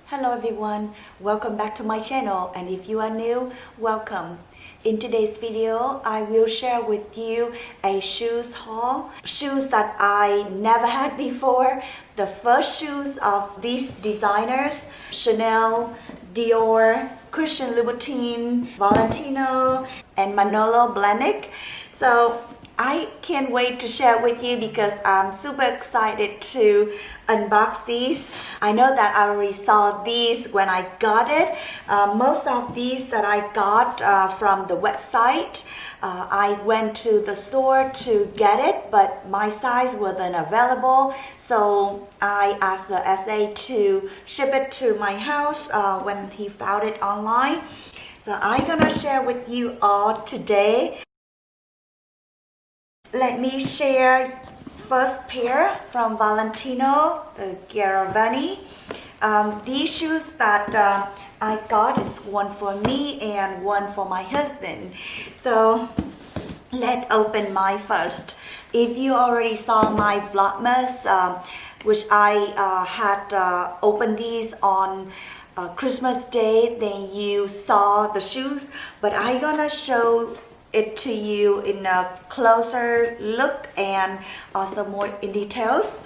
Hello everyone, welcome back to my channel, and if you are new, welcome. In today's video, I will share with you a shoes haul. Shoes that I never had before. The first shoes of these designers, Chanel, Dior, Christian Louboutin, Valentino, and Manolo Blahnik. So I can't wait to share with you because I'm super excited to unbox these. I know that I already saw these when I got it. Most of these that I got from the website. I went to the store to get it, but my size wasn't available. So I asked the SA to ship it to my house when he found it online. So I'm gonna share with you all today. Let me share first pair from Valentino, the Garavani. These shoes that I got is one for me and one for my husband. So let's open my first. If you already saw my Vlogmas, which I had opened these on Christmas Day, then you saw the shoes, but I'm gonna show it to you in a closer look and also more in details.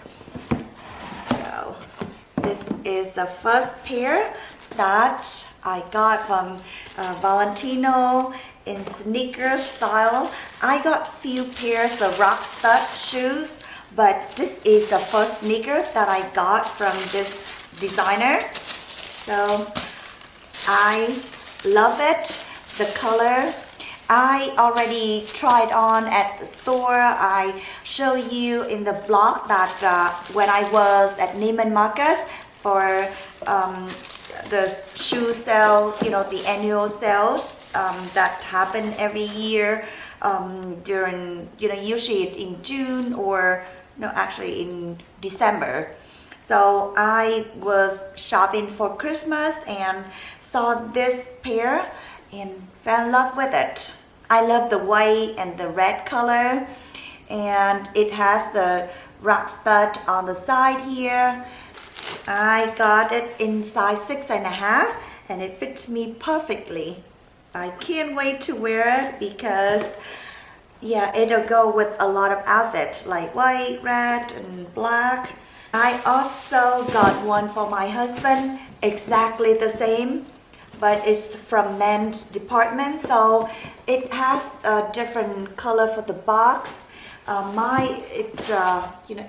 So this is the first pair that I got from Valentino in sneaker style. I got few pairs of rock stud shoes, but this is the first sneaker that I got from this designer. So I love it, the color. I already tried on at the store. I show you in the vlog that when I was at Neiman Marcus for the shoe sale, the annual sales that happen every year during, usually in June or actually in December. So I was shopping for Christmas and saw this pair and fell in love with it. I love the white and the red color, and it has the rock stud on the side here. I got it in size 6.5 and it fits me perfectly. I can't wait to wear it because it'll go with a lot of outfits like white, red, and black. I also got one for my husband, exactly the same, but it's from men's department, so it has a different color for the box. It's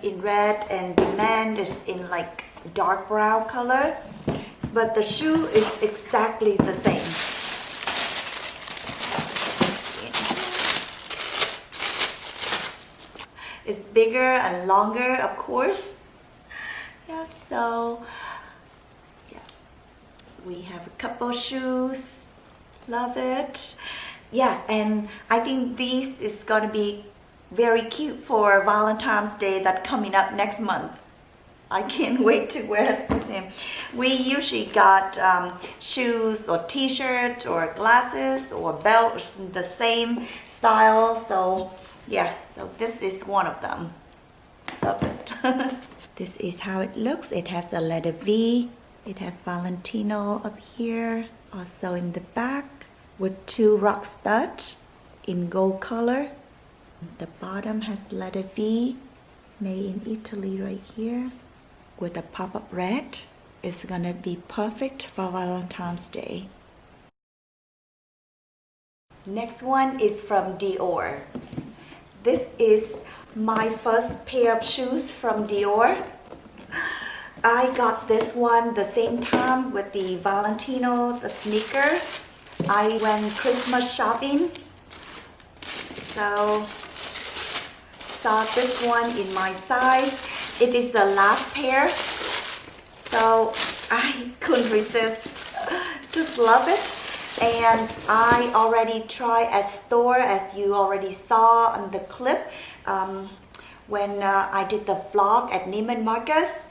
in red, and the man is in like dark brown color, but the shoe is exactly the same. It's bigger and longer, of course. We have a couple shoes. Love it. Yes, and I think this is going to be very cute for Valentine's Day that's coming up next month. I can't wait to wear it with him. We usually got shoes or t-shirts or glasses or belts in the same style. So so this is one of them. Love it. This is how it looks. It has a letter V. It has Valentino up here, also in the back with two rock studs in gold color. The bottom has letter V, made in Italy right here with a pop-up red. It's gonna be perfect for Valentine's Day. Next one is from Dior. This is my first pair of shoes from Dior. I got this one the same time with the Valentino, the sneaker. I went Christmas shopping, so saw this one in my size. It is the last pair, so I couldn't resist. Just love it. And I already tried at store, as you already saw on the clip when I did the vlog at Neiman Marcus.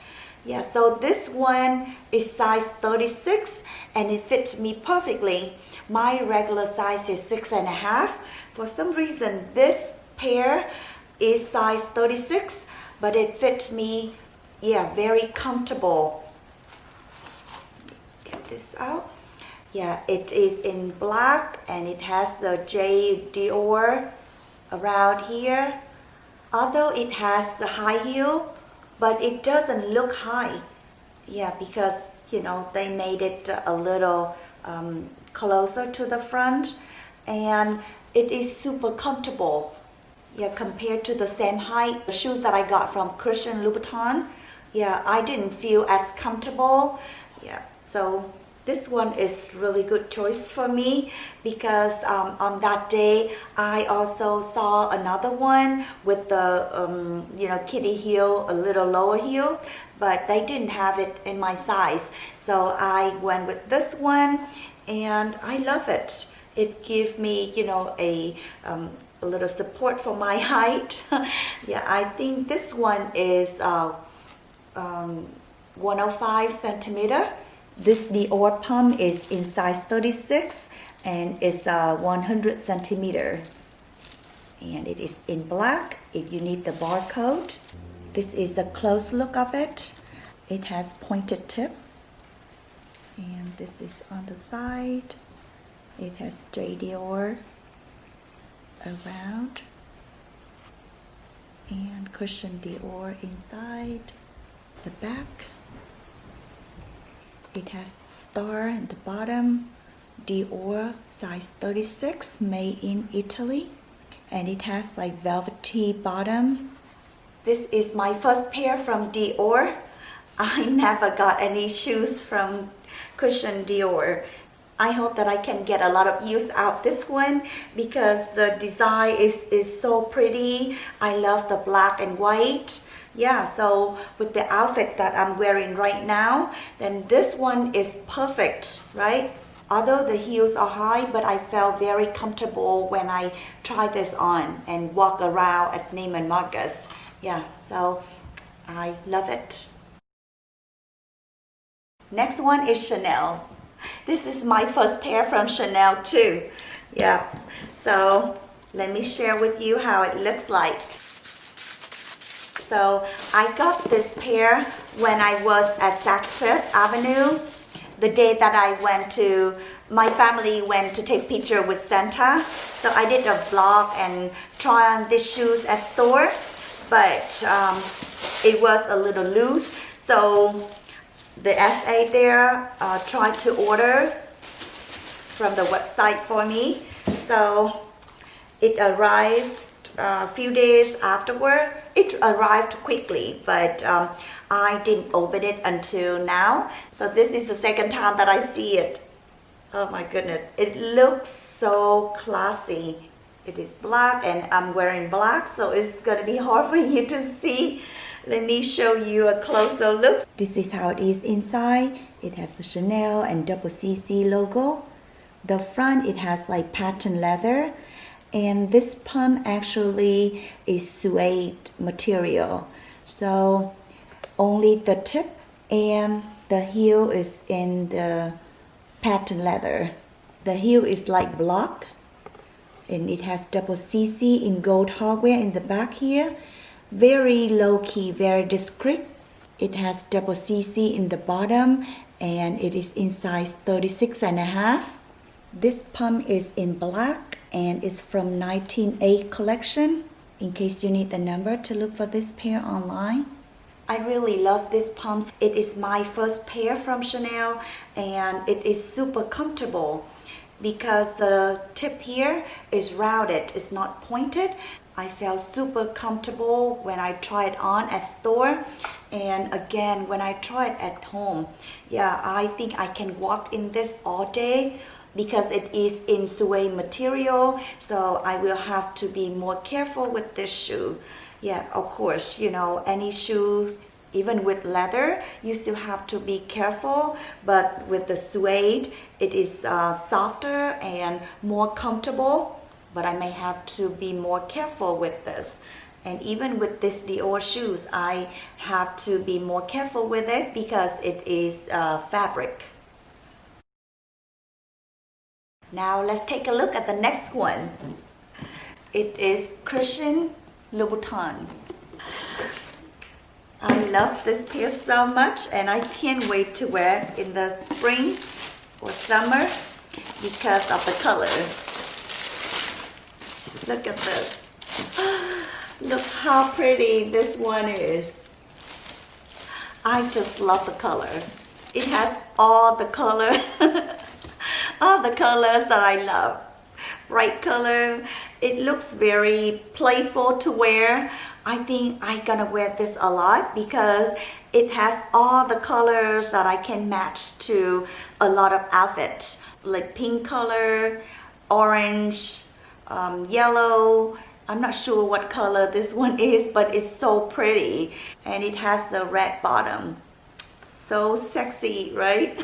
So this one is size 36 and it fits me perfectly. My regular size is 6.5. For some reason, this pair is size 36, but it fits me, very comfortable. this out. Yeah, it is in black and it has the J Dior around here. Although it has a high heel, but it doesn't look high. Yeah, because they made it a little closer to the front, and it is super comfortable. Yeah, compared to the same height the shoes that I got from Christian Louboutin. Yeah, I didn't feel as comfortable. Yeah, so this one is really good choice for me because on that day I also saw another one with the kitty heel, a little lower heel, but they didn't have it in my size. So I went with this one and I love it. It gives me a little support for my height. Yeah, I think this one is 105 centimeter. This Dior pump is in size 36 and it's 100 centimeter. And it is in black if you need the barcode. This is a close look of it. It has pointed tip. And this is on the side. It has J Dior around. And Christian Dior inside. The back. It has star at the bottom, Dior size 36, made in Italy, and it has like velvety bottom. This is my first pair from Dior. I never got any shoes from Christian Dior. I hope that I can get a lot of use out this one because the design is so pretty. I love the black and white. Yeah, so with the outfit that I'm wearing right now, then this one is perfect, right? Although the heels are high, but I felt very comfortable when I tried this on and walk around at Neiman Marcus. Yeah, so I love it. Next one is Chanel. This is my first pair from Chanel too. Yeah, so let me share with you how it looks like. So I got this pair when I was at Saks Fifth Avenue. The day that my family went to take picture with Santa. So I did a vlog and try on these shoes at store, but it was a little loose. So the FA there tried to order from the website for me. So it arrived a few days afterward. It arrived quickly, but I didn't open it until now. So this is the second time that I see it. Oh my goodness, it looks so classy. It is black and I'm wearing black, so it's gonna be hard for you to see. Let me show you a closer look. This is how it is inside. It has the Chanel and double CC logo. The front, it has like patent leather. And this pump actually is suede material. So only the tip and the heel is in the patent leather. The heel is like block. And it has double CC in gold hardware in the back here. Very low key, very discreet. It has double CC in the bottom and it is in size 36.5. This pump is in black and it's from 19A collection, in case you need the number to look for this pair online. I really love this pump. It is my first pair from Chanel and it is super comfortable because the tip here is rounded, it's not pointed. I felt super comfortable when I tried on at store, and again when I tried at home. Yeah, I think I can walk in this all day because it is in suede material, so I will have to be more careful with this shoe. Yeah, of course, any shoes, even with leather, you still have to be careful, but with the suede, it is softer and more comfortable, but I may have to be more careful with this. And even with this Dior shoes, I have to be more careful with it because it is fabric. Now let's take a look at the next one. It is Christian Louboutin. I love this pair so much and I can't wait to wear it in the spring. for summer because of the color. Look at this. Look how pretty this one is. I just love the color. It has all the color, all the colors that I love. Bright color. It looks very playful to wear. I think I'm gonna wear this a lot because it has all the colors that I can match to a lot of outfits, like pink color, orange, yellow. I'm not sure what color this one is, but it's so pretty. And it has the red bottom. So sexy, right?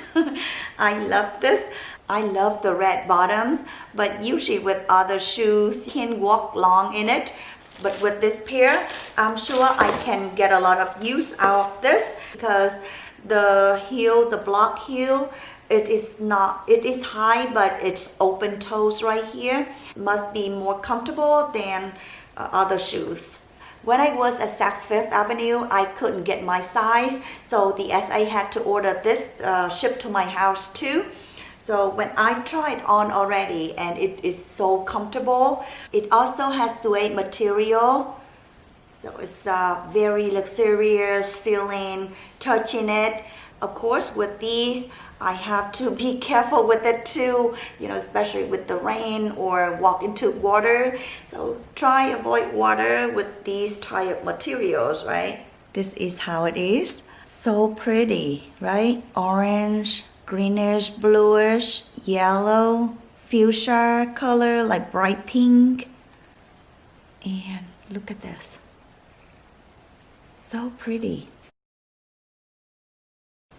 I love this. I love the red bottoms, but usually with other shoes, you can walk long in it. But with this pair, I'm sure I can get a lot of use out of this because the heel, the block heel, it is high, but it's open toes right here. Must be more comfortable than other shoes. When I was at Saks Fifth Avenue, I couldn't get my size, so the SA had to order this shipped to my house too. So when I tried on already, and it is so comfortable. It also has suede material, so it's very luxurious feeling, touching it. Of course, with these, I have to be careful with it too, especially with the rain or walk into water. So try avoid water with these type of materials, right? This is how it is. So pretty, right? Orange, greenish, bluish, yellow, fuchsia color, like bright pink. And look at this. So pretty.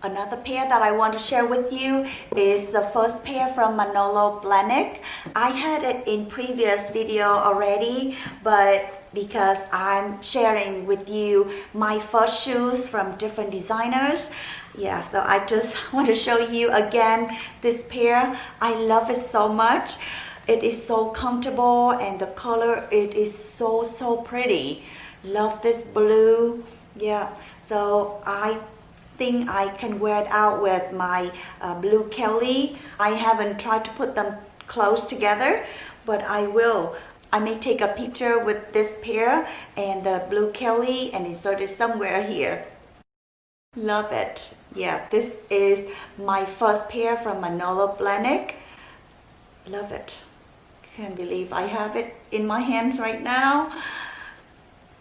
Another pair that I want to share with you is the first pair from Manolo Blahnik. I had it in previous video already, but because I'm sharing with you my first shoes from different designers, so I just want to show you again this pair. I love it so much. It is so comfortable and the color, it is so pretty. Love this blue. So I think I can wear it out with my blue Kelly. I haven't tried to put them close together, but I will. I may take a picture with this pair and the blue Kelly and insert it somewhere here. Love it. This is my first pair from Manolo Blahnik. Love it. Can't believe I have it in my hands right now.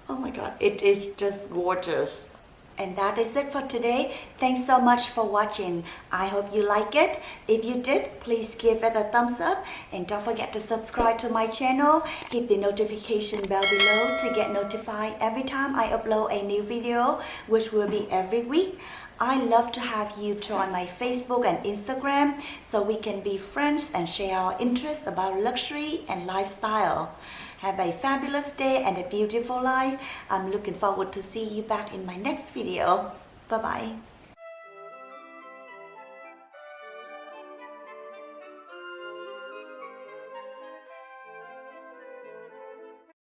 Oh my God, it is just gorgeous. And that is it for today. Thanks so much for watching. I hope you like it. If you did, please give it a thumbs up. And don't forget to subscribe to my channel. Hit the notification bell below to get notified every time I upload a new video, which will be every week. I love to have you join my Facebook and Instagram so we can be friends and share our interests about luxury and lifestyle. Have a fabulous day and a beautiful life. I'm looking forward to see you back in my next video. Bye-bye.